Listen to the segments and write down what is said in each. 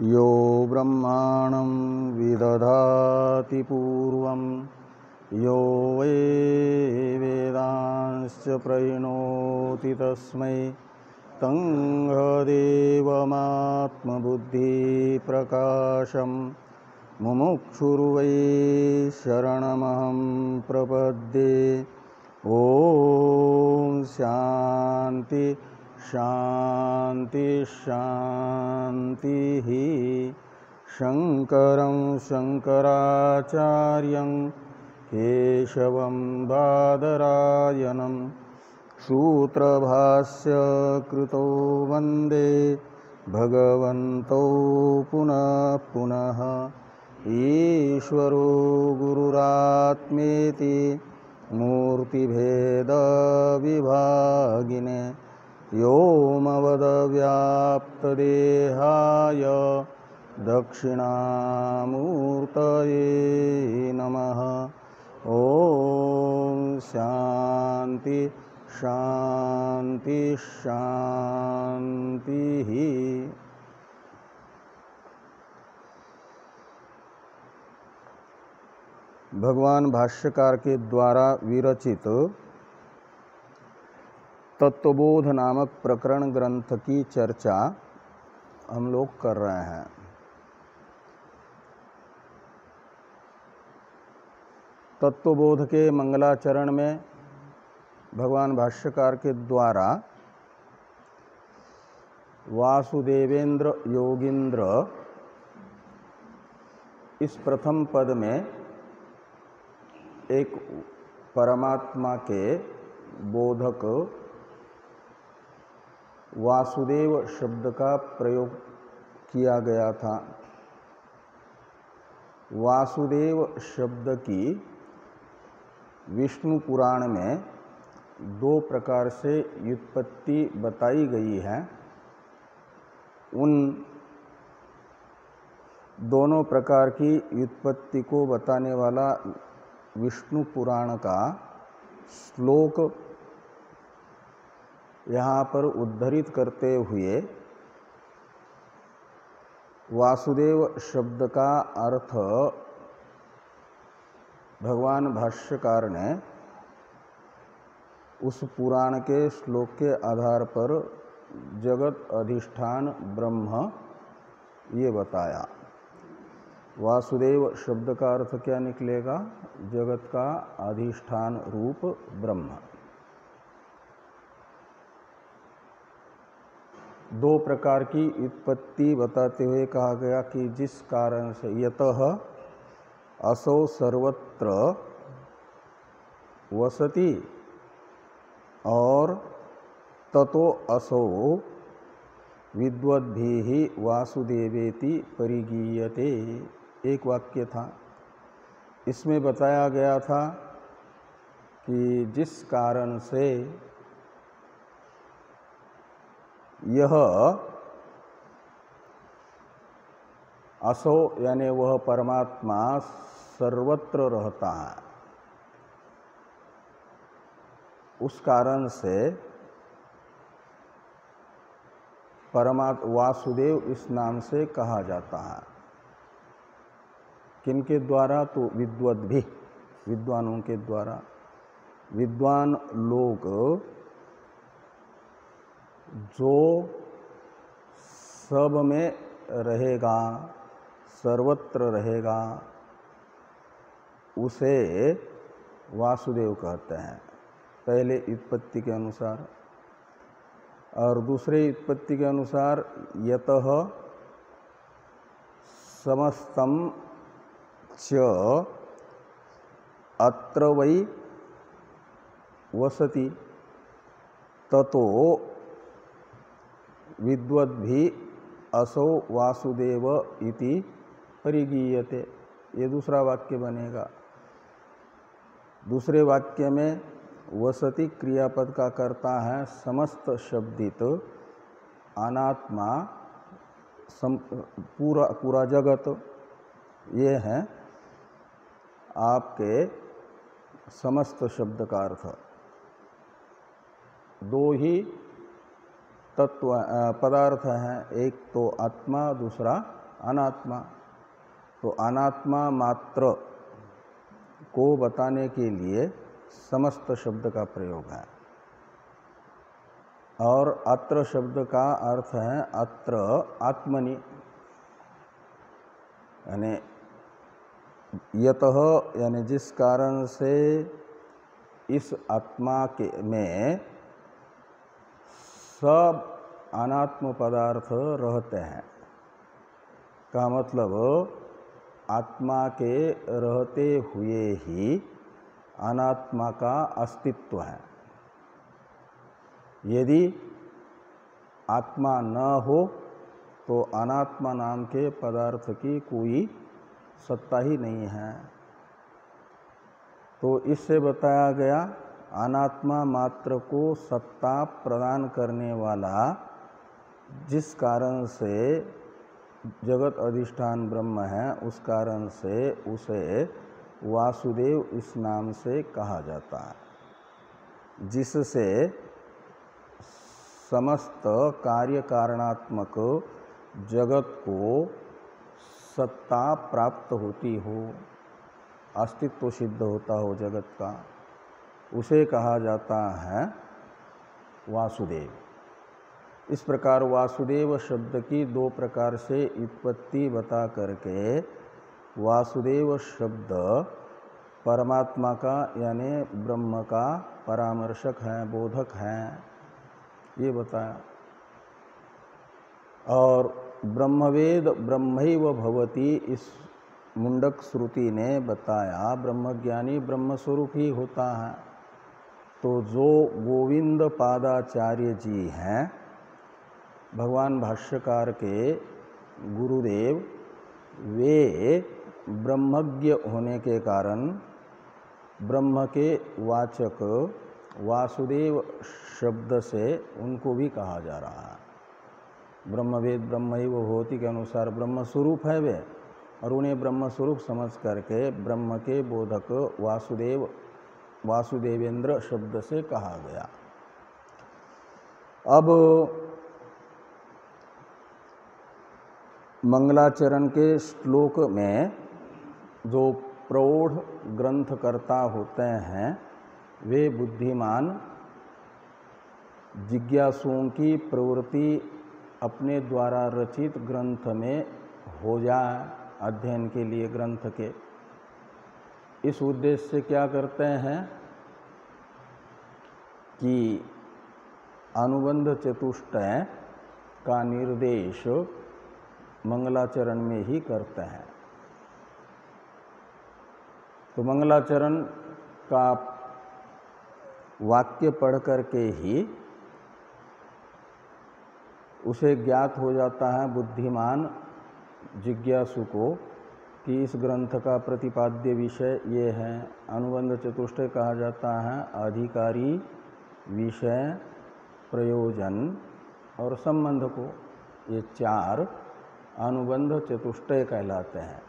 यो ब्रह्माणं विदधाति पूर्वं यो वै वेदांश्च प्रणोति तस्मै तङ्गदेवमात्मबुद्धिप्रकाशं मुमुक्षुर्वै शरणमहं प्रपद्ये। ॐ शान्ति शान्ति शान्तिः। शङ्करं शङ्कराचार्यं केशवं बादरायणं सूत्रभास्य कृतो वन्दे भगवन्तौ पुनः पुनः। ईश्वरो गुरुरात्मेति मूर्तिभेदविभागिने व्योमवद्व्याप्तदेहाय दक्षिणामूर्तये नमः। ॐ शान्ति शान्ति शान्तिः। भगवान भाष्यकार के द्वारा विरचित तत्वबोध नामक प्रकरण ग्रंथ की चर्चा हम लोग कर रहे हैं। तत्वबोध के मंगलाचरण में भगवान भाष्यकार के द्वारा वासुदेवेंद्र योगींद्र इस प्रथम पद में एक परमात्मा के बोधक वासुदेव शब्द का प्रयोग किया गया था। वासुदेव शब्द की विष्णु पुराण में दो प्रकार से व्युत्पत्ति बताई गई है। उन दोनों प्रकार की व्युत्पत्ति को बताने वाला विष्णु पुराण का श्लोक यहाँ पर उद्धृत करते हुए वासुदेव शब्द का अर्थ भगवान भाष्यकार ने उस पुराण के श्लोक के आधार पर जगत अधिष्ठान ब्रह्म ये बताया। वासुदेव शब्द का अर्थ क्या निकलेगा? जगत का अधिष्ठान रूप ब्रह्म। दो प्रकार की उत्पत्ति बताते हुए कहा गया कि जिस कारण से यतः असौ सर्वत्र वसति और ततो असौ विद्वद्भिः वासुदेवेति परिगीयते, एक वाक्य था। इसमें बताया गया था कि जिस कारण से यह असौ यानी वह परमात्मा सर्वत्र रहता है, उस कारण से वासुदेव इस नाम से कहा जाता है। किनके द्वारा? तो विद्वद्भि, विद्वानों के द्वारा। विद्वान लोग जो सब में रहेगा, सर्वत्र रहेगा, उसे वासुदेव कहते हैं, पहले उत्पत्ति के अनुसार। और दूसरे उत्पत्ति के अनुसार यतः समस्तम च अत्र वै वसति ततो विद्वद्भि असौ वासुदेव इति परिगीयते, ये दूसरा वाक्य बनेगा। दूसरे वाक्य में वसति क्रियापद का करता है समस्त शब्दित अनात्मा, पूरा जगत, ये है आपके समस्त शब्द का अर्थ। दो ही तत्व पदार्थ हैं, एक तो आत्मा, दूसरा अनात्मा। तो अनात्मा मात्र को बताने के लिए समस्त शब्द का प्रयोग है। और अत्र शब्द का अर्थ है अत्र आत्मनि, यानी यतः, यानी जिस कारण से इस आत्मा के में सब अनात्म पदार्थ रहते हैं, का मतलब आत्मा के रहते हुए ही अनात्मा का अस्तित्व है। यदि आत्मा न हो तो अनात्मा नाम के पदार्थ की कोई सत्ता ही नहीं है। तो इससे बताया गया अनात्मा मात्र को सत्ता प्रदान करने वाला जिस कारण से जगत अधिष्ठान ब्रह्म है, उस कारण से उसे वासुदेव इस नाम से कहा जाता है, जिससे समस्त कार्य कारणात्मक जगत को सत्ता प्राप्त होती हो, अस्तित्व सिद्ध होता हो जगत का, उसे कहा जाता है वासुदेव। इस प्रकार वासुदेव शब्द की दो प्रकार से उत्पत्ति बता करके वासुदेव शब्द परमात्मा का यानी ब्रह्म का परामर्शक है, बोधक है, ये बताया। और ब्रह्मवेद ब्रह्मैव भवति, इस मुंडक श्रुति ने बताया ब्रह्मज्ञानी ब्रह्मस्वरूप ही होता है। तो जो गोविंद पादाचार्य जी हैं, भगवान भाष्यकार के गुरुदेव, वे ब्रह्मज्ञ होने के कारण ब्रह्म के वाचक वासुदेव शब्द से उनको भी कहा जा रहा है। ब्रह्मवेद ब्रह्मैव भवति के अनुसार ब्रह्म स्वरूप है वे, और उन्हें ब्रह्म स्वरूप समझ करके ब्रह्म के बोधक वासुदेव, वासुदेवेंद्र शब्द से कहा गया। अब मंगलाचरण के श्लोक में जो प्रौढ़ ग्रंथकर्ता होते हैं, वे बुद्धिमान जिज्ञासुओं की प्रवृत्ति अपने द्वारा रचित ग्रंथ में हो जाए, अध्ययन के लिए ग्रंथ के, इस उद्देश्य से क्या करते हैं कि अनुबंध चतुष्टय का निर्देश मंगलाचरण में ही करते हैं। तो मंगलाचरण का वाक्य पढ़ करके ही उसे ज्ञात हो जाता है बुद्धिमान जिज्ञासु को कि इस ग्रंथ का प्रतिपाद्य विषय ये है। अनुबंध चतुष्टय कहा जाता है अधिकारी, विषय, प्रयोजन और संबंध को, ये चार अनुबंध चतुष्टय कहलाते हैं।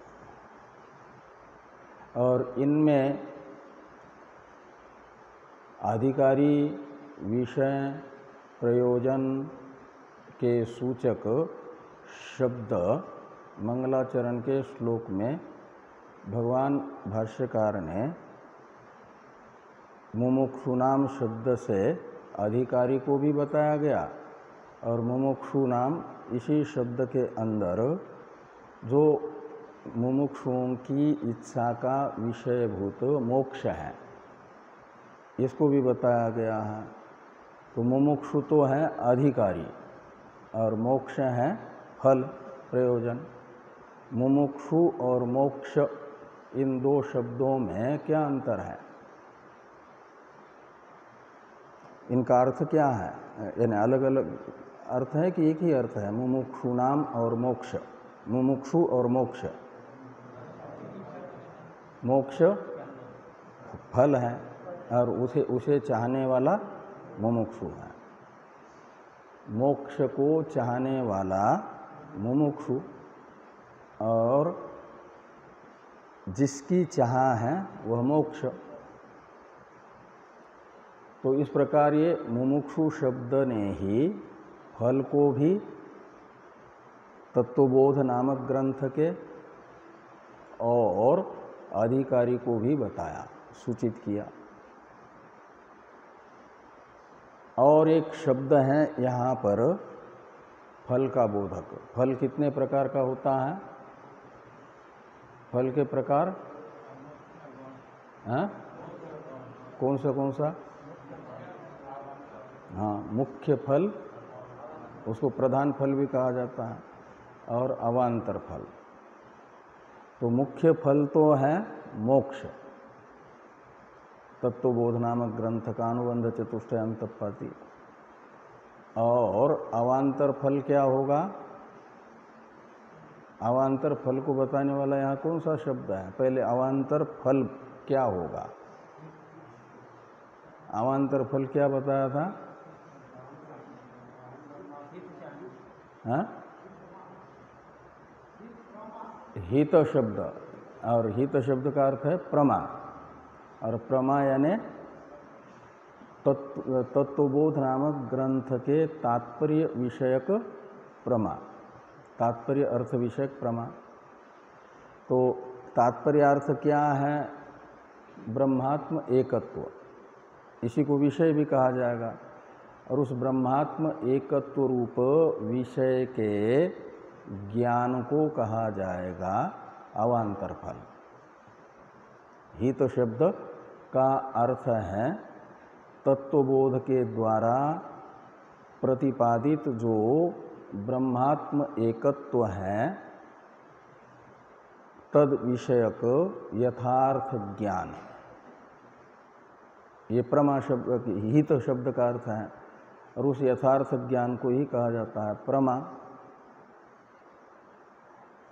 और इनमें अधिकारी, विषय, प्रयोजन के सूचक शब्द मंगलाचरण के श्लोक में भगवान भाष्यकार ने मुमुक्षुनाम शब्द से अधिकारी को भी बताया गया, और मुमुक्षु नाम इसी शब्द के अंदर जो मुमुक्षुओं की इच्छा का विषयभूत मोक्ष है, इसको भी बताया गया है। तो मुमुक्षु तो है अधिकारी और मोक्ष है फल, प्रयोजन। मुमुक्षु और मोक्ष, इन दो शब्दों में क्या अंतर है? इनका अर्थ क्या है? यानी अलग अलग अर्थ है कि एक ही अर्थ है? मुमुक्षु नाम और मोक्ष, मुमुक्षु और मोक्ष, मोक्ष फल है और उसे चाहने वाला मुमुक्षु है। मोक्ष को चाहने वाला मुमुक्षु और जिसकी चाह है वह मोक्ष। तो इस प्रकार ये मुमुक्षु शब्द ने ही फल को भी तत्वबोध नामक ग्रंथ के और अधिकारी को भी बताया, सूचित किया। और एक शब्द है यहाँ पर फल का बोधक। फल कितने प्रकार का होता है? फल के प्रकार हैं? कौन सा? हाँ, मुख्य फल, उसको प्रधान फल भी कहा जाता है, और अवान्तर फल। तो मुख्य फल तो है मोक्ष, तत्वबोध नामक ग्रंथ का अनुबंध चतुष्टय अंतःपाती। और अवान्तर फल क्या होगा? अवान्तर फल को बताने वाला यहाँ कौन सा शब्द है? पहले अवान्तर फल क्या होगा? अवान्तर फल क्या बताया था? हाँ? हित शब्द, और हित शब्द का अर्थ है प्रमा, और प्रमा यानी तत्वबोध नामक ग्रंथ के तात्पर्य विषयक प्रमा, तात्पर्य अर्थ विषयक प्रमा। तो तात्पर्यार्थ क्या है? ब्रह्मात्म एकत्व, इसी को विषय भी कहा जाएगा। और उस ब्रह्मात्म एकत्व रूप विषय के ज्ञान को कहा जाएगा अवान्तर फल। हित शब्द का अर्थ है तत्वबोध के द्वारा प्रतिपादित जो ब्रह्मात्म एकत्व है, तद विषयक यथार्थ ज्ञान। ये प्रमा शब्द, हित शब्द का अर्थ है, और उस यथार्थ ज्ञान को ही कहा जाता है प्रमा।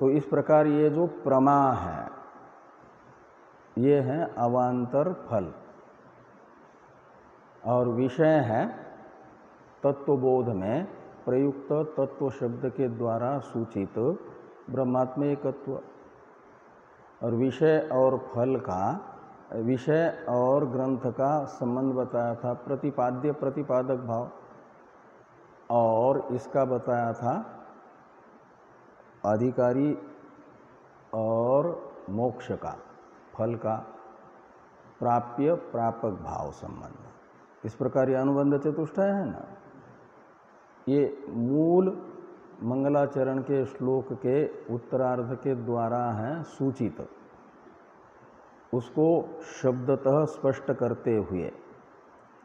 तो इस प्रकार ये जो प्रमा है, ये है अवान्तर फल, और विषय है तत्वबोध में प्रयुक्त तत्व शब्द के द्वारा सूचित ब्रह्मात्म एकत्व। और विषय और फल का, विषय और ग्रंथ का संबंध बताया था प्रतिपाद्य प्रतिपादक भाव, और इसका बताया था अधिकारी और मोक्ष का, फल का प्राप्य प्रापक भाव संबंध। इस प्रकार ये अनुबंध चतुष्टय है ना, ये मूल मंगलाचरण के श्लोक के उत्तरार्ध के द्वारा है सूचित। उसको शब्दतः स्पष्ट करते हुए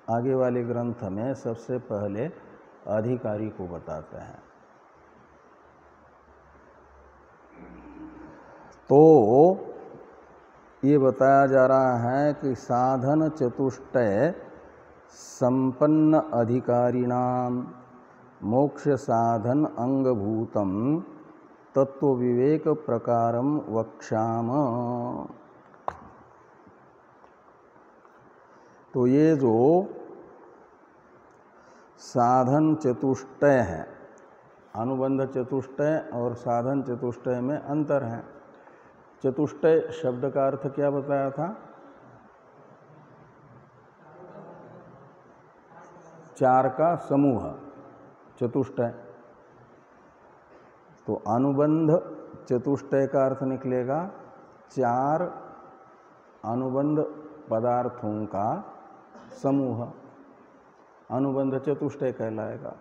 आगे वाले ग्रंथ में सबसे पहले अधिकारी को बताते हैं। तो ये बताया जा रहा है कि साधन चतुष्टय संपन्न अधिकारिणाम मोक्ष साधन अंगभूतम तत्व विवेक प्रकारम वक्ष्याम। तो ये जो साधन चतुष्टय है, अनुबंध चतुष्टय और साधन चतुष्टय में अंतर है। चतुष्टय शब्द का अर्थ क्या बताया था? चार का समूह, चतुष्टय। तो अनुबंध चतुष्टय का अर्थ निकलेगा चार अनुबंध पदार्थों का समूह, अनुबंध चतुष्टय कहलाएगा।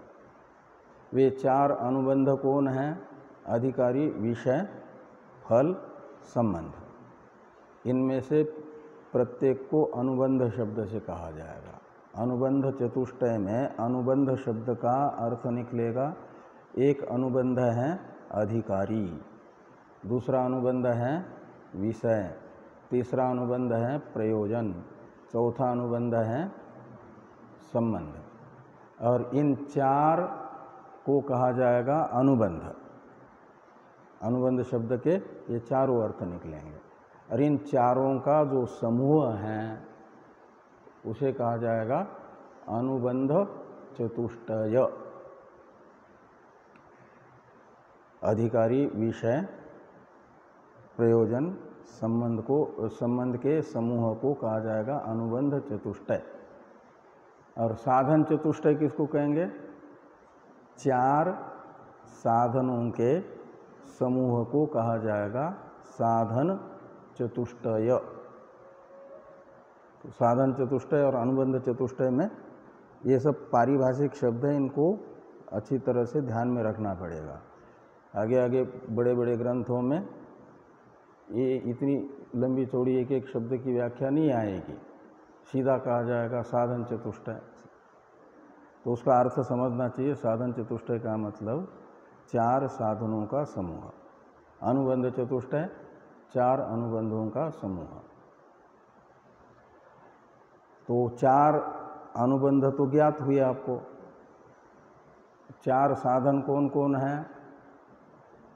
वे चार अनुबंध कौन हैं? अधिकारी, विषय, फल, संबंध। इनमें से प्रत्येक को अनुबंध शब्द से कहा जाएगा। अनुबंध चतुष्टय में अनुबंध शब्द का अर्थ निकलेगा, एक अनुबंध है अधिकारी, दूसरा अनुबंध है विषय, तीसरा अनुबंध है प्रयोजन, चौथा अनुबंध है संबंध। और इन चार को कहा जाएगा अनुबंध। अनुबंध शब्द के ये चारों अर्थ निकलेंगे, और इन चारों का जो समूह है उसे कहा जाएगा अनुबंध चतुष्टय। अधिकारी, विषय, प्रयोजन, संबंध के समूह को कहा जाएगा अनुबंध चतुष्टय। और साधन चतुष्टय किसको कहेंगे? चार साधनों के समूह को कहा जाएगा साधन चतुष्टय। तो साधन चतुष्टय और अनुबंध चतुष्टय में ये सब पारिभाषिक शब्द हैं, इनको अच्छी तरह से ध्यान में रखना पड़ेगा। आगे आगे बड़े बड़े ग्रंथों में ये इतनी लंबी चौड़ी एक एक शब्द की व्याख्या नहीं आएगी, सीधा कहा जाएगा साधन चतुष्टय। तो उसका अर्थ समझना चाहिए। साधन चतुष्टय का मतलब 4 साधनों का समूह, अनुबंध चतुष्टय 4 अनुबंधों का समूह। तो 4 अनुबंध तो ज्ञात हुए आपको। 4 साधन कौन कौन हैं?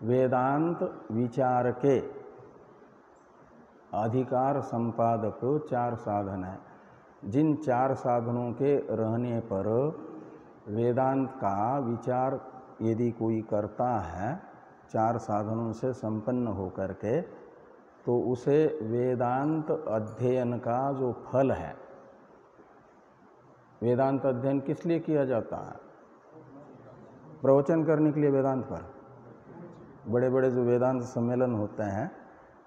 वेदांत विचार के अधिकार संपादक 4 साधन हैं। जिन 4 साधनों के रहने पर वेदांत का विचार यदि कोई करता है 4 साधनों से संपन्न होकर के, तो उसे वेदांत अध्ययन का जो फल है, वेदांत अध्ययन किस लिए किया जाता है? प्रवचन करने के लिए वेदांत पर। बड़े बड़े जो वेदांत सम्मेलन होते हैं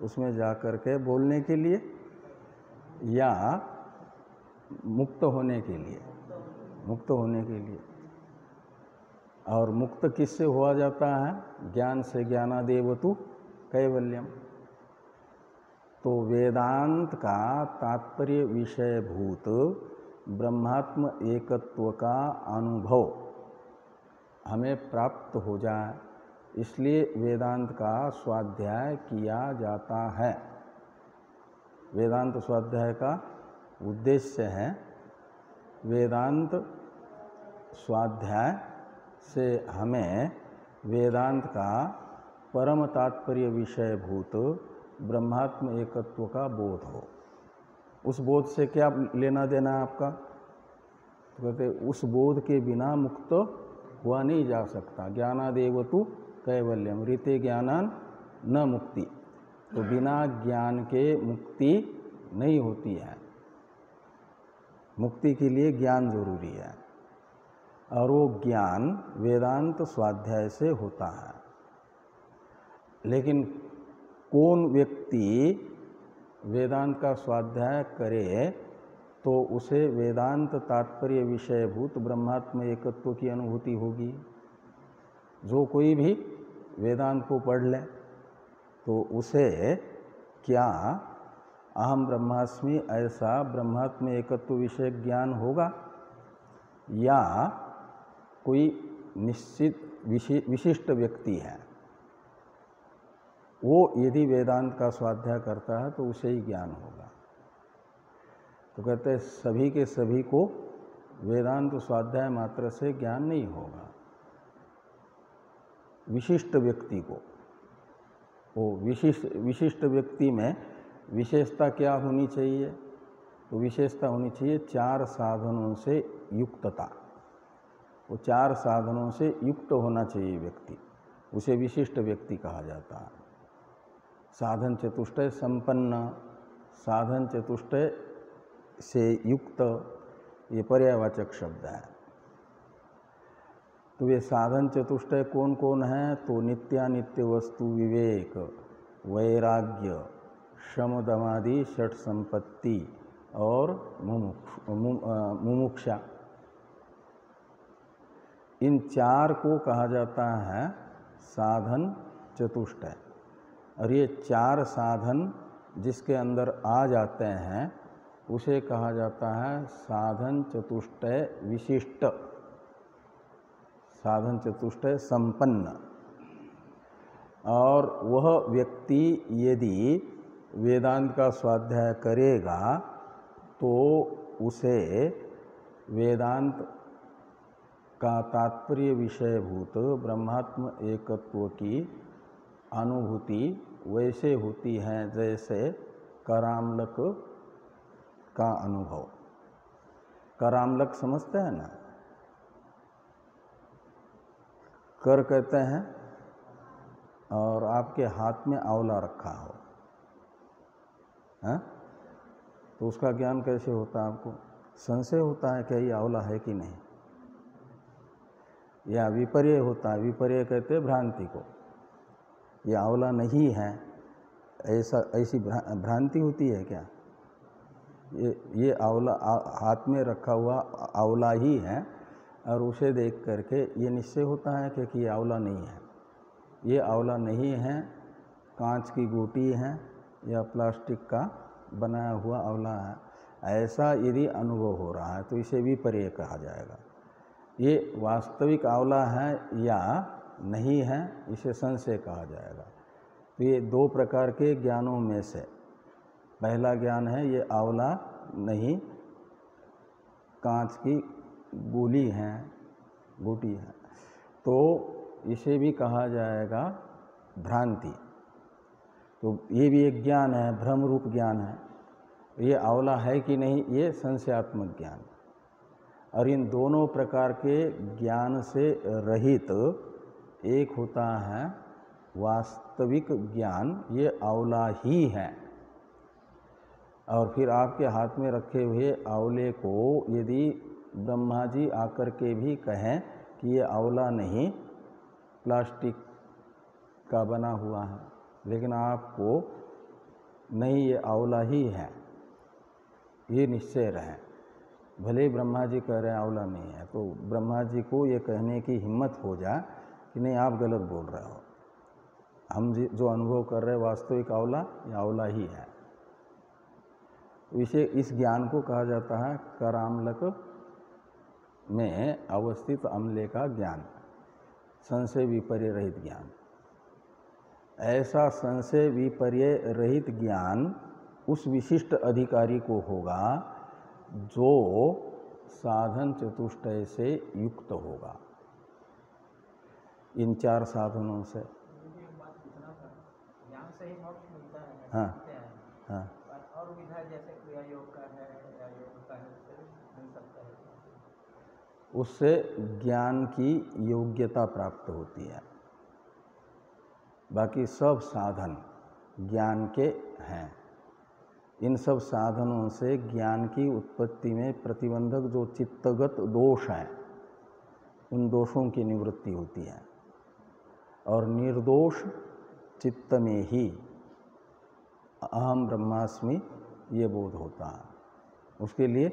उसमें जाकर के बोलने के लिए या मुक्त होने के लिए, मुक्त होने के लिए। और मुक्त किससे हुआ जाता है? ज्ञान से। ज्ञानादेवतु कैवल्यम। तो वेदांत का तात्पर्य विषयभूत ब्रह्मात्म एकत्व का अनुभव हमें प्राप्त हो जाए, इसलिए वेदांत का स्वाध्याय किया जाता है। वेदांत स्वाध्याय का उद्देश्य है वेदांत स्वाध्याय से हमें वेदांत का परम तात्पर्य विषयभूत ब्रह्मात्म एकत्व का बोध हो। उस बोध से क्या लेना देना है आपका? तो कहते उस बोध के बिना मुक्त हुआ नहीं जा सकता। ज्ञानादेवतु कैवल्यम, रीते ज्ञानान न मुक्ति। तो बिना ज्ञान के मुक्ति नहीं होती है। मुक्ति के लिए ज्ञान जरूरी है, और वो ज्ञान वेदांत स्वाध्याय से होता है। लेकिन कौन व्यक्ति वेदांत का स्वाध्याय करे तो उसे वेदांत तात्पर्य विषयभूत ब्रह्मात्म एकत्व की अनुभूति होगी। जो कोई भी वेदांत को पढ़ ले तो उसे क्या अहम ब्रह्मास्मि ऐसा ब्रह्मात्म एकत्व विषय ज्ञान होगा, या कोई निश्चित विशिष्ट व्यक्ति है वो यदि वेदांत का स्वाध्याय करता है तो उसे ही ज्ञान होगा। तो कहते हैं सभी के सभी को वेदांत स्वाध्याय मात्र से ज्ञान नहीं होगा। विशिष्ट व्यक्ति को, वो विशिष्ट व्यक्ति में विशेषता क्या होनी चाहिए? तो विशेषता होनी चाहिए 4 साधनों से युक्तता। वो 4 साधनों से युक्त होना चाहिए व्यक्ति, उसे विशिष्ट व्यक्ति कहा जाता है। साधन चतुष्टय संपन्न, साधन चतुष्टय से युक्त, ये पर्यायवाचक शब्द है। तो वे साधन चतुष्टय कौन कौन है? तो नित्यानित्य वस्तु विवेक, वैराग्य, शम दमादि षट संपत्ति और मुमुक्षा। इन 4 को कहा जाता है साधन चतुष्टय। और ये 4 साधन जिसके अंदर आ जाते हैं उसे कहा जाता है साधन चतुष्टय विशिष्ट, साधन चतुष्टय संपन्न। और वह व्यक्ति यदि वेदांत का स्वाध्याय करेगा तो उसे वेदांत का तात्पर्य विषयभूत ब्रह्मात्म एकत्व की अनुभूति वैसे होती है जैसे करामलक का अनुभव। करामलक समझते हैं ना? कर कहते हैं और आपके हाथ में आंवला रखा हो, है? तो उसका ज्ञान कैसे होता है आपको? संशय होता है क्या ये आंवला है कि नहीं, या विपर्य होता है। विपर्य कहते हैं भ्रांति को। ये आंवला नहीं है, ऐसी भ्रांति होती है क्या? ये आंवला हाथ में रखा हुआ आंवला ही है और उसे देख करके ये निश्चय होता है कि ये आंवला नहीं है। ये आंवला नहीं है, कांच की गोटी है या प्लास्टिक का बनाया हुआ आंवला है, ऐसा यदि अनुभव हो रहा है तो इसे विपर्य कहा जाएगा। ये वास्तविक आंवला है या नहीं है, इसे संशय कहा जाएगा। तो ये दो प्रकार के ज्ञानों में से पहला ज्ञान है ये आंवला नहीं, कांच की गोली है, गोटी है, तो इसे भी कहा जाएगा भ्रांति। तो ये भी एक ज्ञान है, भ्रम रूप ज्ञान है। ये आंवला है कि नहीं, ये संशयात्मक ज्ञान। और इन दोनों प्रकार के ज्ञान से रहित एक होता है वास्तविक ज्ञान, ये आंवला ही है। और फिर आपके हाथ में रखे हुए आंवले को यदि ब्रह्मा जी आकर के भी कहें कि ये आंवला नहीं, प्लास्टिक का बना हुआ है, लेकिन आपको नहीं ये आंवला ही है, ये निश्चय रहे। भले ब्रह्मा जी कह रहे हैं आंवला नहीं है, तो ब्रह्मा जी को ये कहने की हिम्मत हो जाए कि नहीं आप गलत बोल रहे हो, हम जो अनुभव कर रहे हैं वास्तविक आंवला ये आंवला ही है। इसे इस ज्ञान को कहा जाता है करामलक में अवस्थित अमले का ज्ञान, संशय विपर्य रहित ज्ञान। ऐसा संशय विपर्य रहित ज्ञान उस विशिष्ट अधिकारी को होगा जो साधन चतुष्टय से युक्त होगा, इन चार साधनों से। ज्ञान से ही मोक्ष मिलता है। हाँ हाँ, और विधा जैसे क्रिया योग का है या योग का है, उससे मिल सकता है। उससे ज्ञान की योग्यता प्राप्त होती है। बाकी सब साधन ज्ञान के हैं। इन सब साधनों से ज्ञान की उत्पत्ति में प्रतिबंधक जो चित्तगत दोष हैं, उन दोषों की निवृत्ति होती है। और निर्दोष चित्त में ही अहम ब्रह्मास्मि ये बोध होता है। उसके लिए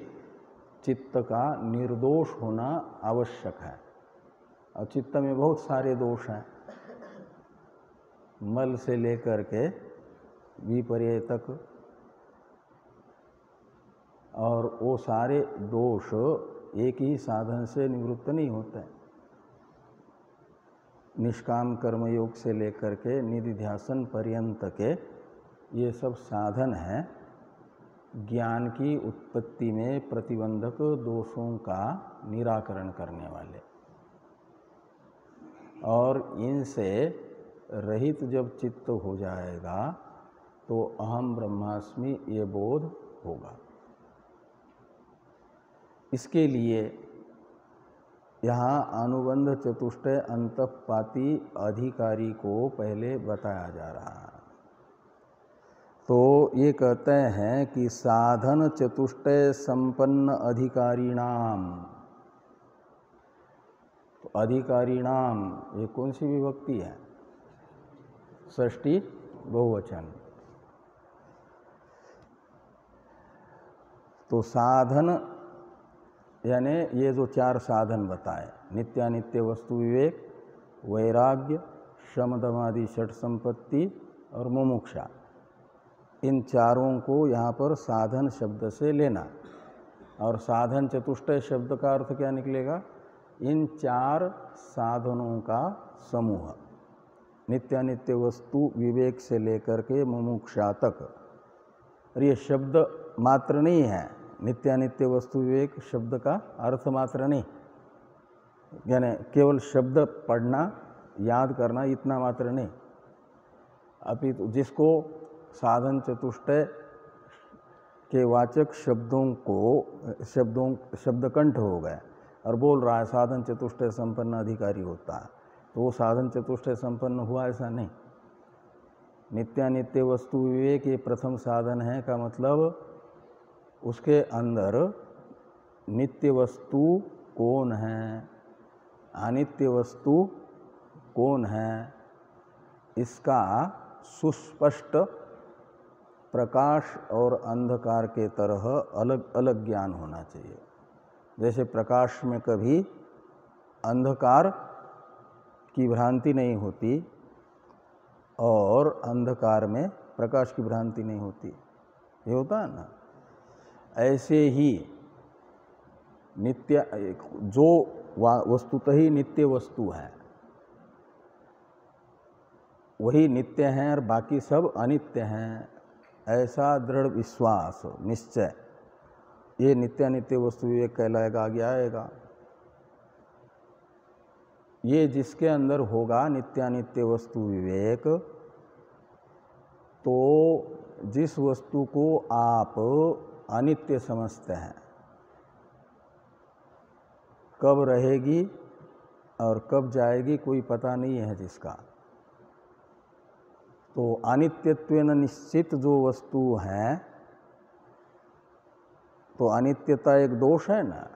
चित्त का निर्दोष होना आवश्यक है। और चित्त में बहुत सारे दोष हैं, मल से लेकर के विपर्य तक, और वो सारे दोष एक ही साधन से निवृत्त नहीं होते। निष्काम कर्मयोग से लेकर के निधिध्यासन पर्यंत के ये सब साधन हैं ज्ञान की उत्पत्ति में प्रतिबंधक दोषों का निराकरण करने वाले। और इनसे रहित जब चित्त हो जाएगा तो अहम ब्रह्मास्मि ये बोध होगा। इसके लिए यहाँ अनुबंध चतुष्टय अंतःपाती अधिकारी को पहले बताया जा रहा है। तो ये कहते हैं कि साधन चतुष्टय संपन्न अधिकारीणाम। तो अधिकारीणाम ये कौन सी विभक्ति है? षष्ठी बहुवचन। तो साधन यानी ये जो चार साधन बताए, नित्यानित्य वस्तु विवेक, वैराग्य, शमदमादि षट संपत्ति और मुमुक्षा, इन चारों को यहाँ पर साधन शब्द से लेना। और साधन चतुष्टय शब्द का अर्थ क्या निकलेगा? इन चार साधनों का समूह, नित्यानित्य वस्तु विवेक से लेकर के मुमुक्षा तक। और ये शब्द मात्र नहीं है, नित्यानित्य वस्तु विवेक शब्द का अर्थ मात्र नहीं, यानी केवल शब्द पढ़ना याद करना इतना मात्र नहीं, अपितु जिसको साधन चतुष्टय के वाचक शब्दों को शब्दकंठ हो गए और बोल रहा है साधन चतुष्टय संपन्न अधिकारी होता है, तो वो साधन चतुष्टय संपन्न हुआ ऐसा नहीं। नित्यानित्य वस्तु विवेक ये प्रथम साधन है का मतलब उसके अंदर नित्य वस्तु कौन है, अनित्य वस्तु कौन है, इसका सुस्पष्ट प्रकाश और अंधकार के तरह अलग अलग ज्ञान होना चाहिए। जैसे प्रकाश में कभी अंधकार की भ्रांति नहीं होती और अंधकार में प्रकाश की भ्रांति नहीं होती, ये होता है ना। ऐसे ही नित्य जो वस्तुतः ही नित्य वस्तु है वही नित्य हैं और बाकी सब अनित्य हैं, ऐसा दृढ़ विश्वास निश्चय, ये नित्यानित्य वस्तु विवेक कहलाएगा, आगे आएगा। ये जिसके अंदर होगा नित्यानित्य वस्तु विवेक, तो जिस वस्तु को आप अनित्य समझते हैं, कब रहेगी और कब जाएगी कोई पता नहीं है जिसका, तो अनित्यत्वेन निश्चित जो वस्तु है, तो अनित्यता एक दोष है ना,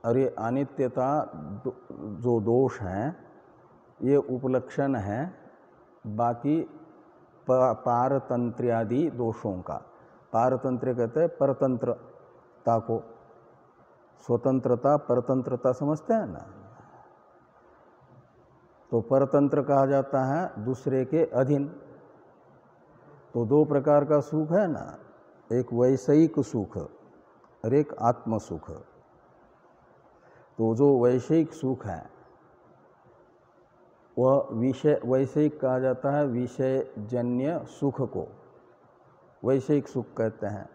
और ये अनित्यता जो दोष है ये उपलक्षण है बाकी पारतंत्र्यादि दोषों का। पारतंत्र कहते हैं परतंत्रता को, स्वतंत्रता परतंत्रता समझते हैं ना। तो परतंत्र कहा जाता है दूसरे के अधीन। तो दो प्रकार का सुख है ना, एक वैषयिक सुख और एक आत्म सुख। तो जो वैषयिक सुख है वह विषय वैषयिक कहा जाता है, विषयजन्य सुख को वैषयिक सुख कहते हैं।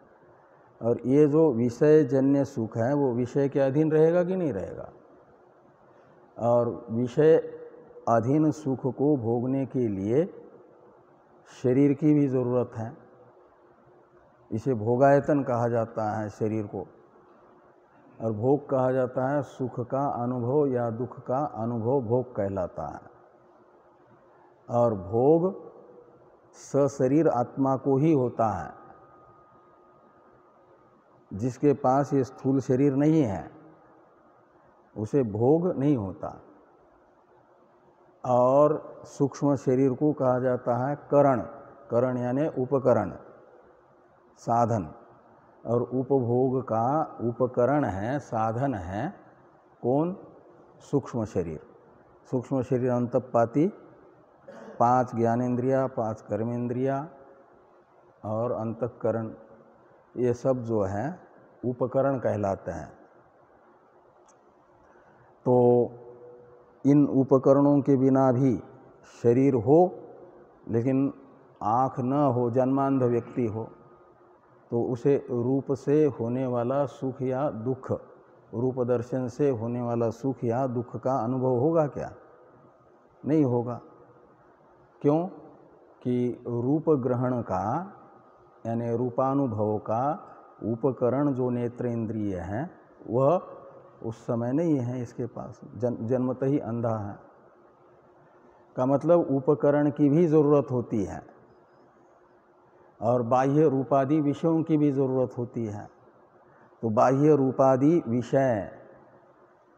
और ये जो विषयजन्य सुख है वो विषय के अधीन रहेगा कि नहीं रहेगा, और विषय अधीन सुख को भोगने के लिए शरीर की भी ज़रूरत है। इसे भोगायतन कहा जाता है शरीर को, और भोग कहा जाता है सुख का अनुभव या दुख का अनुभव, भोग कहलाता है। और भोग सशरीर आत्मा को ही होता है, जिसके पास ये स्थूल शरीर नहीं है उसे भोग नहीं होता। और सूक्ष्म शरीर को कहा जाता है करण, करण यानी उपकरण, साधन। और उपभोग का उपकरण है, साधन है कौन? सूक्ष्म शरीर। सूक्ष्म शरीर अंतःपाती, 5 ज्ञानेंद्रिया, 5 कर्मेंद्रिया और अंतःकरण, ये सब जो है उपकरण कहलाते हैं। तो इन उपकरणों के बिना भी शरीर हो लेकिन आँख न हो, जन्मांध व्यक्ति हो, तो उसे रूप से होने वाला सुख या दुख, रूप दर्शन से होने वाला सुख या दुख का अनुभव होगा क्या? नहीं होगा। क्यों? कि रूप ग्रहण का यानी रूपानुभव का उपकरण जो नेत्र इंद्रिय है वह उस समय नहीं है इसके पास, जन्मतः ही अंधा है। का मतलब उपकरण की भी ज़रूरत होती है और बाह्य रूपादि विषयों की भी ज़रूरत होती है। तो बाह्य रूपादि विषय,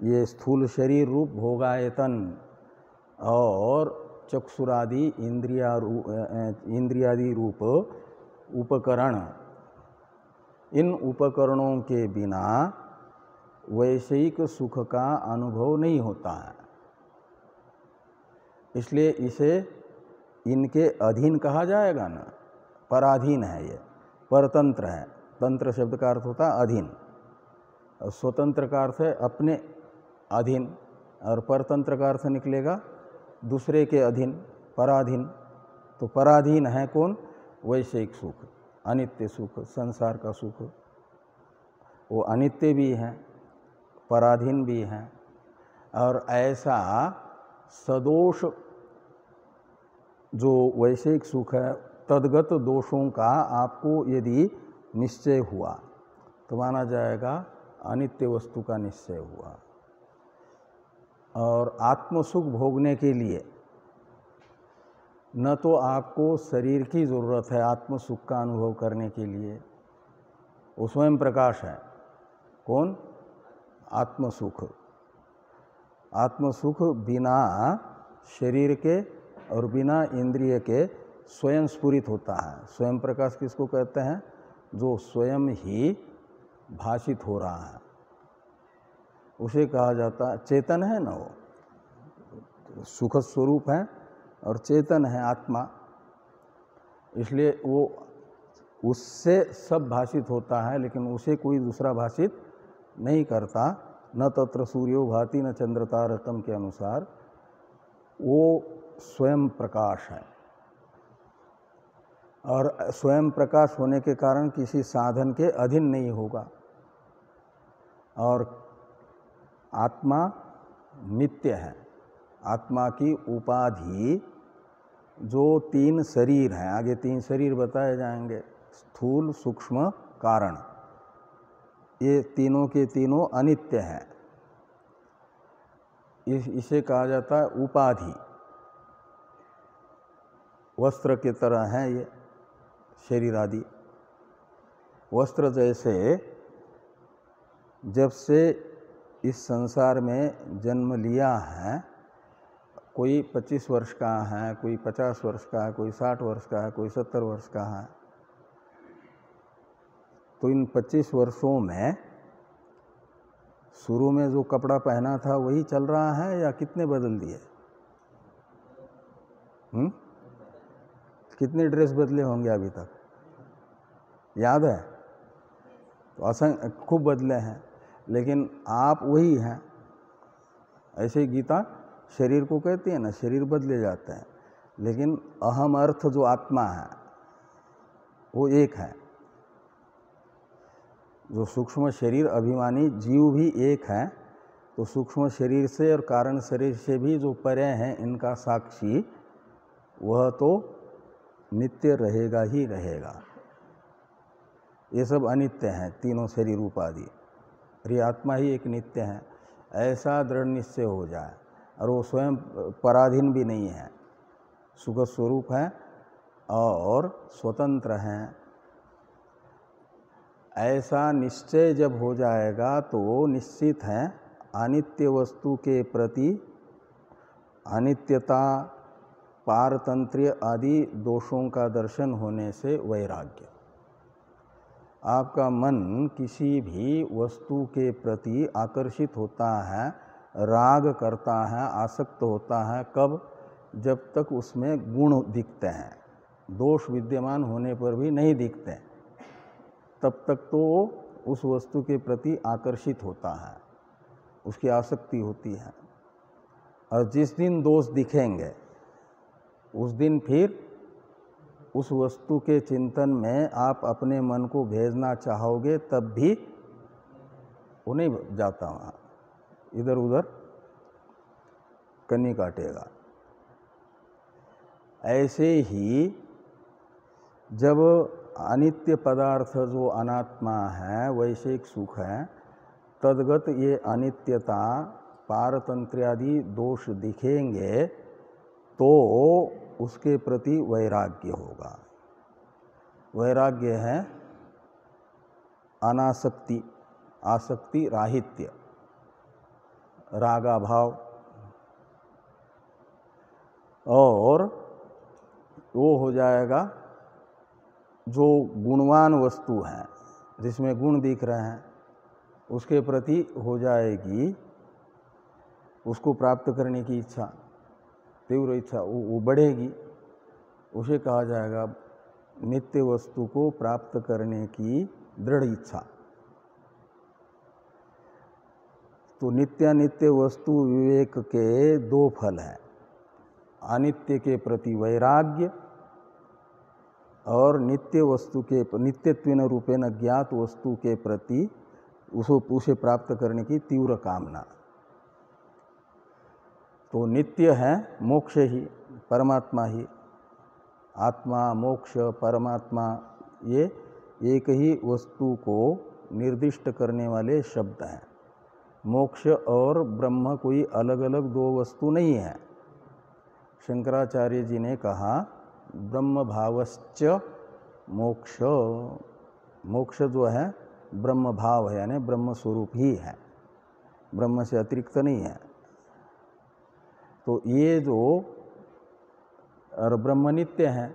ये स्थूल शरीर रूप भोगायतन और चक्षुरादि इंद्रियादि रूप उपकरण, इन उपकरणों के बिना वैषयिक सुख का अनुभव नहीं होता है। इसलिए इसे इनके अधीन कहा जाएगा ना, पराधीन है ये, परतंत्र है। तंत्र शब्द का अर्थ होता है अधीन, और स्वतंत्र का अर्थ है अपने अधीन, और परतंत्र का अर्थ निकलेगा दूसरे के अधीन, पराधीन। तो पराधीन है कौन? वैषयिक सुख, अनित्य सुख, संसार का सुख। वो अनित्य भी है, पराधीन भी है। और ऐसा सदोष जो वैषयिक सुख है, तद्गत दोषों का आपको यदि निश्चय हुआ तो माना जाएगा अनित्य वस्तु का निश्चय हुआ। और आत्मसुख भोगने के लिए न तो आपको शरीर की ज़रूरत है आत्मसुख का अनुभव करने के लिए, वो स्वयं प्रकाश है। कौन? आत्मसुख। आत्मसुख बिना शरीर के और बिना इंद्रिय के स्वयं स्फुरित होता है। स्वयं प्रकाश किसको कहते हैं? जो स्वयं ही भाषित हो रहा है उसे कहा जाता है। चेतन है ना, वो सुख स्वरूप है और चेतन है आत्मा, इसलिए वो उससे सब भाषित होता है, लेकिन उसे कोई दूसरा भाषित नहीं करता। न तत्र सूर्यो भाति न चंद्र तारकम के अनुसार वो स्वयं प्रकाश है, और स्वयं प्रकाश होने के कारण किसी साधन के अधीन नहीं होगा। और आत्मा नित्य है। आत्मा की उपाधि जो 3 शरीर हैं, आगे 3 शरीर बताए जाएंगे, स्थूल सूक्ष्म कारण, ये तीनों के तीनों अनित्य हैं। इसे कहा जाता है उपाधि। वस्त्र की तरह है ये शरीर आदि। वस्त्र जैसे जब से इस संसार में जन्म लिया है, कोई 25 वर्ष का है, कोई 50 वर्ष का है, कोई 60 वर्ष का है, कोई 70 वर्ष का है, तो इन 25 वर्षों में शुरू में जो कपड़ा पहना था वही चल रहा है या कितने बदल दिए? कितने ड्रेस बदले होंगे अभी तक, याद है? तो खूब बदले हैं, लेकिन आप वही हैं। ऐसे गीता शरीर को कहती है ना, शरीर बदले जाते हैं, लेकिन अहम अर्थ जो आत्मा है वो एक है। जो सूक्ष्म शरीर अभिमानी जीव भी एक है, तो सूक्ष्म शरीर से और कारण शरीर से भी जो परे हैं, इनका साक्षी वह तो नित्य रहेगा ही रहेगा। ये सब अनित्य हैं, तीनों शरीर उपाधि, और ये आत्मा ही एक नित्य है। ऐसा दृढ़ निश्चय हो जाए, और वो स्वयं पराधीन भी नहीं है, सुख स्वरूप है और स्वतंत्र हैं। ऐसा निश्चय जब हो जाएगा तो निश्चित है अनित्य वस्तु के प्रति अनित्यता, पारतंत्र्य आदि दोषों का दर्शन होने से वैराग्य। आपका मन किसी भी वस्तु के प्रति आकर्षित होता है, राग करता है, आसक्त होता है, कब? जब तक उसमें गुण दिखते हैं। दोष विद्यमान होने पर भी नहीं दिखते, तब तक तो उस वस्तु के प्रति आकर्षित होता है, उसकी आसक्ति होती है। और जिस दिन दोष दिखेंगे उस दिन फिर उस वस्तु के चिंतन में आप अपने मन को भेजना चाहोगे, तब भी वो नहीं जाता, वहाँ इधर उधर कन्नी काटेगा। ऐसे ही जब अनित्य पदार्थ जो अनात्मा है, वैश्विक सुख है, तद्गत ये अनित्यता, पारतंत्र्यादि दोष दिखेंगे तो उसके प्रति वैराग्य होगा। वैराग्य है अनासक्ति, आसक्ति राहित्य, रागाभाव, और वो हो जाएगा जो गुणवान वस्तु है, जिसमें गुण दिख रहे हैं, उसके प्रति हो जाएगी उसको प्राप्त करने की इच्छा, तीव्र इच्छा, वो बढ़ेगी। उसे कहा जाएगा नित्य वस्तु को प्राप्त करने की दृढ़ इच्छा। तो नित्यानित्य वस्तु विवेक के 2 फल हैं, अनित्य के प्रति वैराग्य और नित्य वस्तु के नित्यत्वेन रूपेण ज्ञात वस्तु के प्रति उसे प्राप्त करने की तीव्र कामना। तो नित्य है मोक्ष ही, परमात्मा ही। आत्मा, मोक्ष, परमात्मा, ये एक ही वस्तु को निर्दिष्ट करने वाले शब्द हैं। मोक्ष और ब्रह्म कोई अलग अलग 2 वस्तु नहीं है। शंकराचार्य जी ने कहा ब्रह्म भावश्च मोक्ष, मोक्ष जो है ब्रह्म भाव है, यानी ब्रह्म स्वरूप ही है, ब्रह्म से अतिरिक्त नहीं है। तो ये जो और ब्रह्म नित्य है,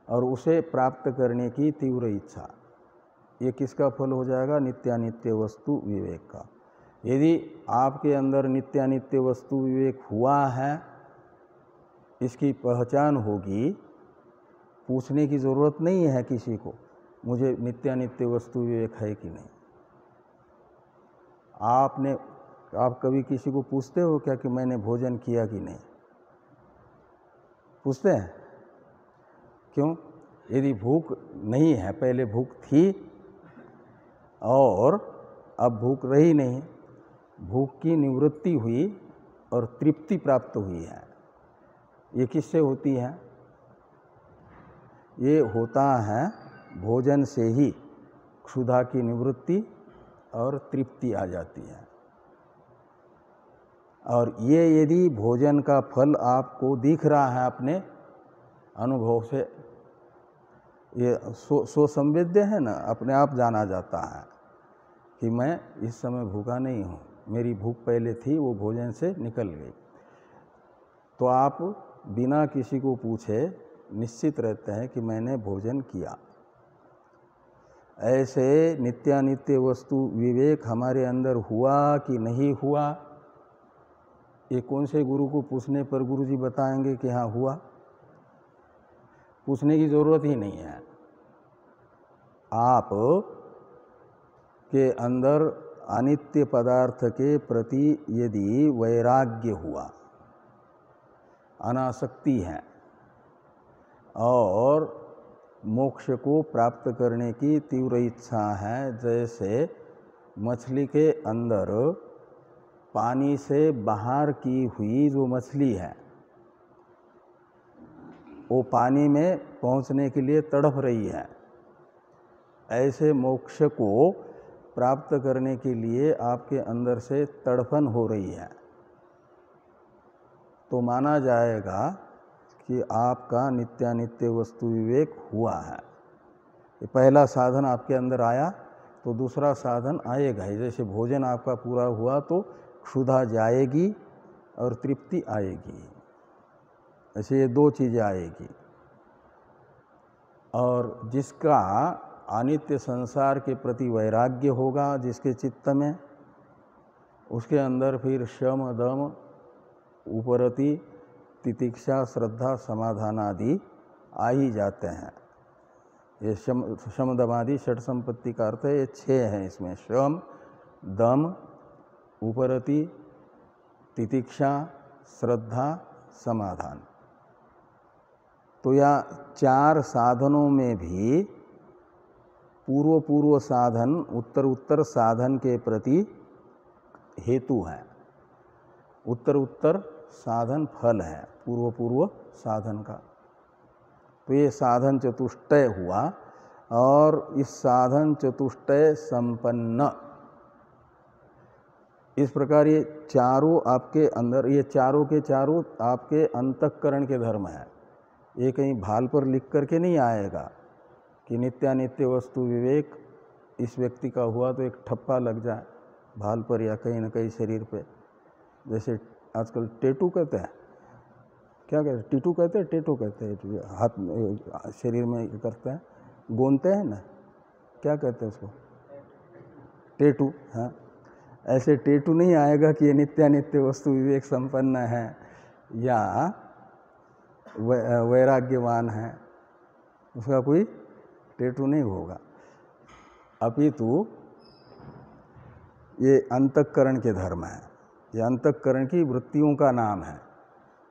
और उसे प्राप्त करने की तीव्र इच्छा, ये किसका फल हो जाएगा? नित्यानित्य वस्तु विवेक का। यदि आपके अंदर नित्यानित्य वस्तु विवेक हुआ है, इसकी पहचान होगी, पूछने की ज़रूरत नहीं है किसी को मुझे नित्यानित्य वस्तु विवेक है कि नहीं। आप कभी किसी को पूछते हो क्या कि मैंने भोजन किया कि नहीं? पूछते हैं? क्यों? यदि भूख नहीं है, पहले भूख थी और अब भूख रही नहीं, भूख की निवृत्ति हुई और तृप्ति प्राप्त हुई है, ये किससे होती है? ये होता है भोजन से ही क्षुधा की निवृत्ति और तृप्ति आ जाती है। और ये यदि भोजन का फल आपको दिख रहा है अपने अनुभव से, ये सो संवेद्य है ना, अपने आप जाना जाता है कि मैं इस समय भूखा नहीं हूँ, मेरी भूख पहले थी, वो भोजन से निकल गई। तो आप बिना किसी को पूछे निश्चित रहते हैं कि मैंने भोजन किया। ऐसे नित्यानित्य वस्तु विवेक हमारे अंदर हुआ कि नहीं हुआ, ये कौन से गुरु को पूछने पर गुरु जी बताएंगे कि हाँ हुआ? पूछने की ज़रूरत ही नहीं है। आप के अंदर अनित्य पदार्थ के प्रति यदि वैराग्य हुआ, अनासक्ति है, और मोक्ष को प्राप्त करने की तीव्र इच्छा है, जैसे मछली के अंदर पानी से बाहर की हुई जो मछली है वो पानी में पहुंचने के लिए तड़प रही है, ऐसे मोक्ष को प्राप्त करने के लिए आपके अंदर से तड़फन हो रही है, तो माना जाएगा कि आपका नित्यानित्य वस्तु विवेक हुआ है। ये पहला साधन आपके अंदर आया तो दूसरा साधन आएगा ही। जैसे भोजन आपका पूरा हुआ तो क्षुधा जाएगी और तृप्ति आएगी, ऐसे ये दो चीज़ें आएगी। और जिसका अनित्य संसार के प्रति वैराग्य होगा जिसके चित्त में, उसके अंदर फिर शम दम उपरति तितिक्षा श्रद्धा समाधान आदि आ ही जाते हैं। ये शम दम आदि षट संपत्ति का अर्थ है, ये 6 हैं इसमें, शम दम उपरति तितिक्षा श्रद्धा समाधान। तो या 4 साधनों में भी पूर्व साधन उत्तर साधन के प्रति हेतु है, उत्तर साधन फल है पूर्व साधन का। तो ये साधन चतुष्टय हुआ, और इस साधन चतुष्टय संपन्न, इस प्रकार ये चारों आपके अंदर, ये चारों के चारों आपके अंतःकरण के धर्म है। ये कहीं भाल पर लिख करके नहीं आएगा कि नित्यानित्य वस्तु विवेक इस व्यक्ति का हुआ तो एक ठप्पा लग जाए भाल पर या कहीं न कहीं शरीर पे। जैसे आजकल टेटू कहते हैं, क्या कहते हैं? टीटू कहते हैं, टेटू कहते हैं, हाथ में शरीर में करते हैं, गोंदते हैं ना, क्या कहते हैं उसको? टेटू। हाँ, ऐसे टेटू नहीं आएगा कि ये नित्यानित्य वस्तु विवेक संपन्न है या वैराग्यवान है, उसका कोई टेटू नहीं होगा। अपितु ये अंतःकरण के धर्म है, ये अंतःकरण की वृत्तियों का नाम है।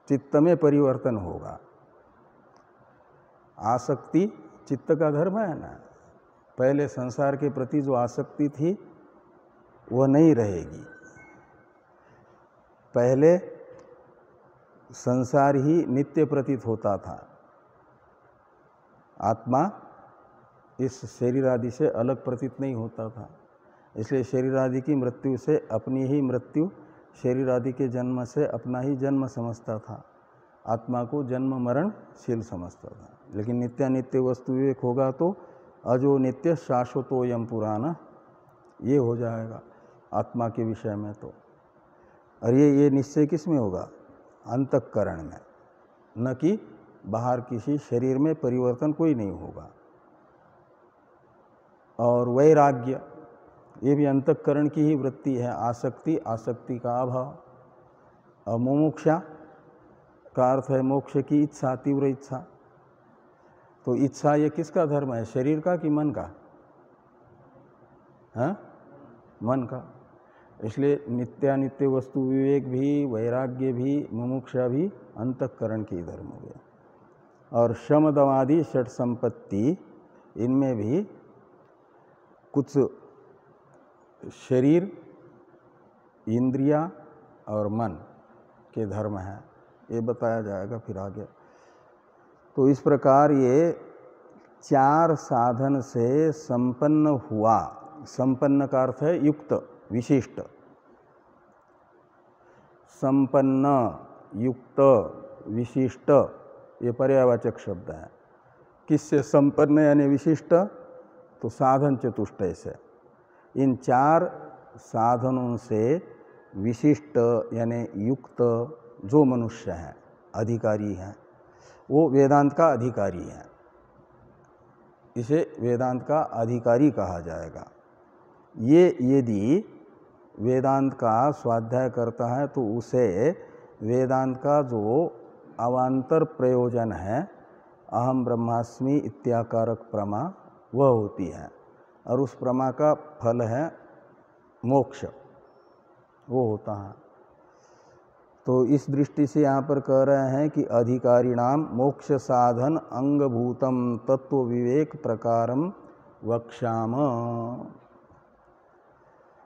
चित्त में परिवर्तन होगा। आसक्ति चित्त का धर्म है ना, पहले संसार के प्रति जो आसक्ति थी वह नहीं रहेगी। पहले संसार ही नित्य प्रतीत होता था, आत्मा इस शरीर आदि से अलग प्रतीत नहीं होता था। इसलिए शरीर आदि की मृत्यु से अपनी ही मृत्यु, शरीर आदि के जन्म से अपना ही जन्म समझता था, आत्मा को जन्म मरणशील समझता था। लेकिन नित्यानित्य वस्तु विवेक होगा तो अजो नित्य शाश्वतोयम पुराण, ये हो जाएगा आत्मा के विषय में। तो और ये निश्चय किस में होगा? अंतःकरण में, न कि बाहर किसी शरीर में परिवर्तन कोई नहीं होगा। और वैराग्य, ये भी अंतःकरण की ही वृत्ति है, आसक्ति, आसक्ति का अभाव। और मुमुक्षा का अर्थ है मोक्ष की इच्छा, तीव्र इच्छा। तो इच्छा ये किसका धर्म है, शरीर का कि मन का? हाँ, मन का। इसलिए नित्यानित्य वस्तु विवेक भी, वैराग्य भी, मुमुक्षा भी अंतःकरण के धर्म हो गया। और शम दमादि षट संपत्ति, इनमें भी कुछ शरीर, इंद्रिया और मन के धर्म हैं, ये बताया जाएगा फिर आगे। तो इस प्रकार ये 4 साधन से संपन्न हुआ। संपन्न का अर्थ है युक्त, विशिष्ट। संपन्न, युक्त, विशिष्ट, ये पर्यायवाचक शब्द है। किससे संपन्न यानी विशिष्ट? तो साधन चतुष्टय से। इन 4 साधनों से विशिष्ट यानी युक्त जो मनुष्य है, अधिकारी है, वो वेदांत का अधिकारी है। इसे वेदांत का अधिकारी कहा जाएगा। ये यदि वेदांत का स्वाध्याय करता है तो उसे वेदांत का जो अवान्तर प्रयोजन है, अहम ब्रह्मास्मि इत्याकारक प्रमा, वह होती है। और उस प्रमा का फल है मोक्ष, वो होता है। तो इस दृष्टि से यहाँ पर कह रहे हैं कि अधिकारिणाम मोक्ष साधन अंगभूतम तत्व विवेक प्रकारम वक्ष्याम।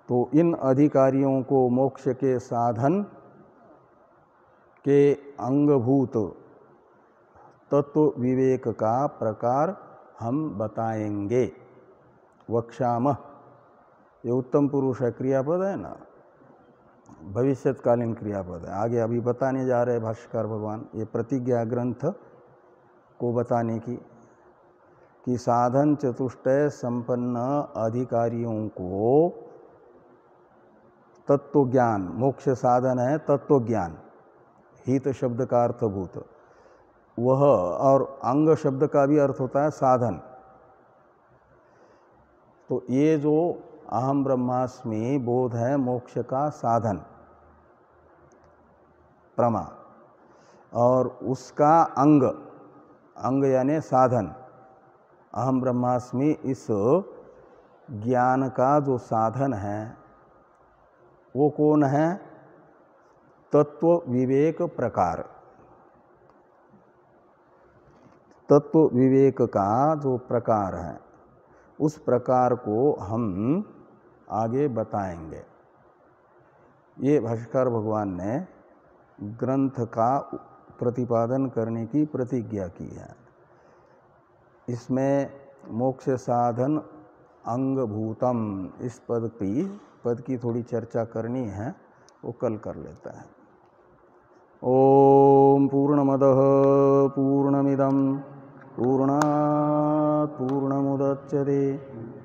तो इन अधिकारियों को मोक्ष के साधन के अंगभूत तत्व विवेक का प्रकार हम बताएंगे। वक्ष्यामः, ये उत्तम पुरुष है, क्रियापद है ना, भविष्यत्कालीन क्रियापद है। आगे अभी बताने जा रहे हैं भाष्यकार भगवान, ये प्रतिज्ञा ग्रंथ को बताने की, कि साधन चतुष्टय संपन्न अधिकारियों को तत्व ज्ञान, मोक्ष साधन है तत्व ज्ञान, हित शब्द का अर्थभूत वह, और अंग शब्द का भी अर्थ होता है साधन। तो ये जो अहम ब्रह्मास्मि बोध है मोक्ष का साधन प्रमा, और उसका अंग, अंग यानी साधन, अहम ब्रह्मास्मि इस ज्ञान का जो साधन है वो कौन है? तत्व विवेक प्रकार। तत्व विवेक का जो प्रकार है उस प्रकार को हम आगे बताएंगे। ये भाष्यकार भगवान ने ग्रंथ का प्रतिपादन करने की प्रतिज्ञा की है। इसमें मोक्ष साधन अंगभूतम, इस पद की थोड़ी चर्चा करनी है, वो कल कर लेता है। ओम पूर्णमदः पूर्णमिदं पूर्णात् पूर्णमुदच्यते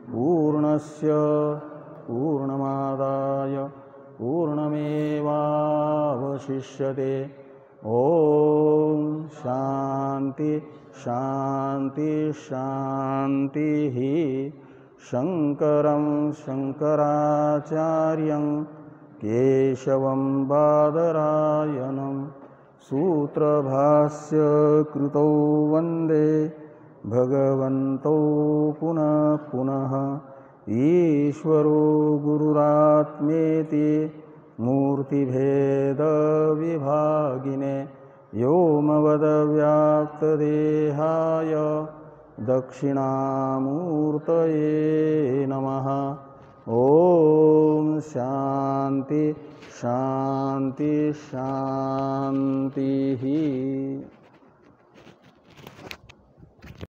पूर्णस्य पूर्णमादाय पूर्णमेवावशिष्यते। ओम शांति शांति शांतिः। शंकरं शंकराचार्यं केशवं बादरायणं सूत्रभास्य कृतौ वन्दे भगवन्तौ पुनः पुनः। ईश्वरो गुरुरात्मेति मूर्तिभेदविभागिने व्योमवद्व्याप्तदेहाय दक्षिणामूर्तये नमः। ओम शांति शांति शांति।